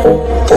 Putri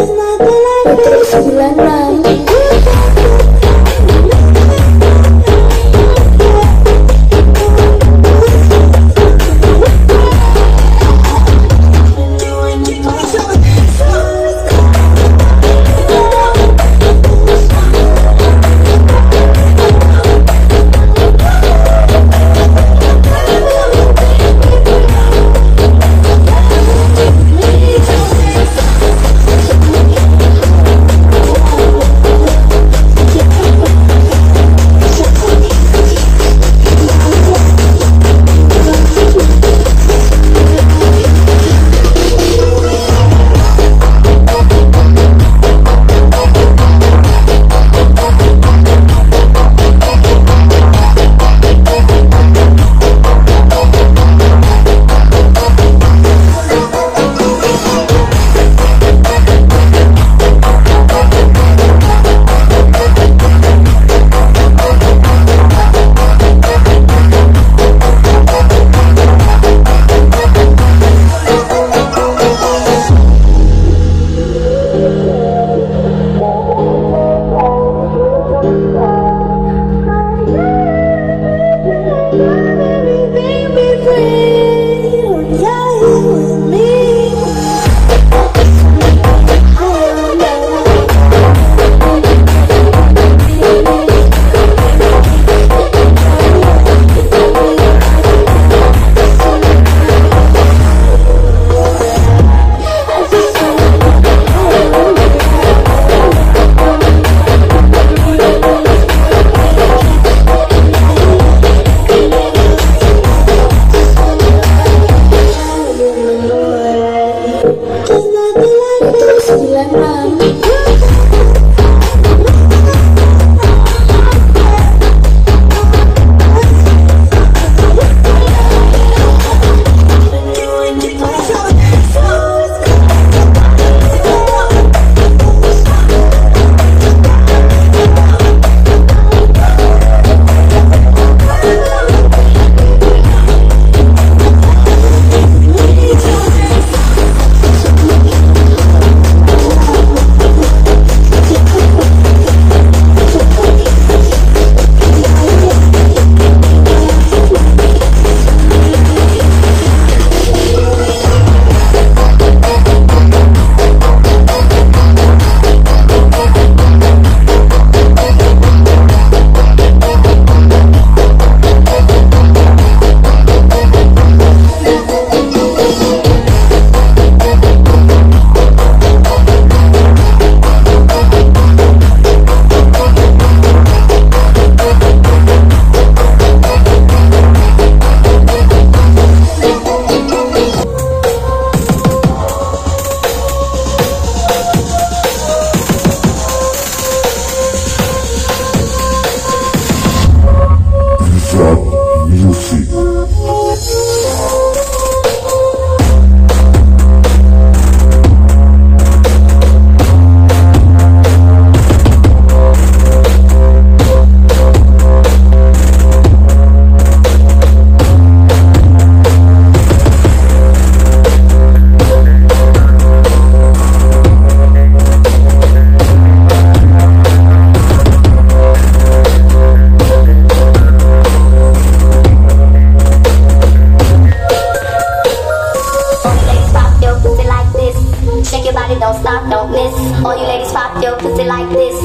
96. All you ladies pop your pussy like this.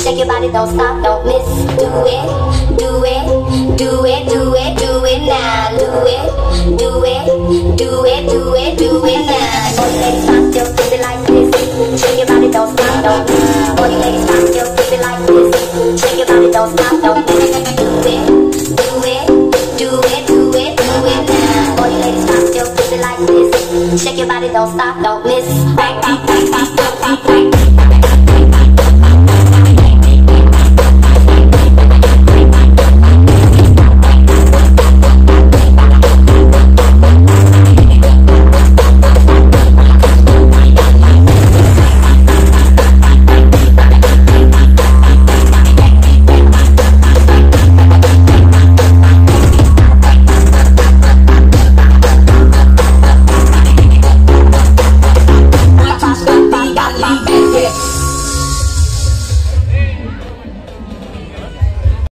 Shake your body, don't stop, don't miss. Do it, do it, do it, do it, do it now. Do it, do it, do it, do it, do it now. All you ladies pop your pussy like this. Shake your body, don't stop, don't miss. All you ladies pop your pussy like this. Shake your body, don't stop, don't miss. Do it, do it, do it, do it, do it now. All you ladies pop your pussy like this. Shake your body, don't stop, don't miss. Back, back, back, back, back, back, back.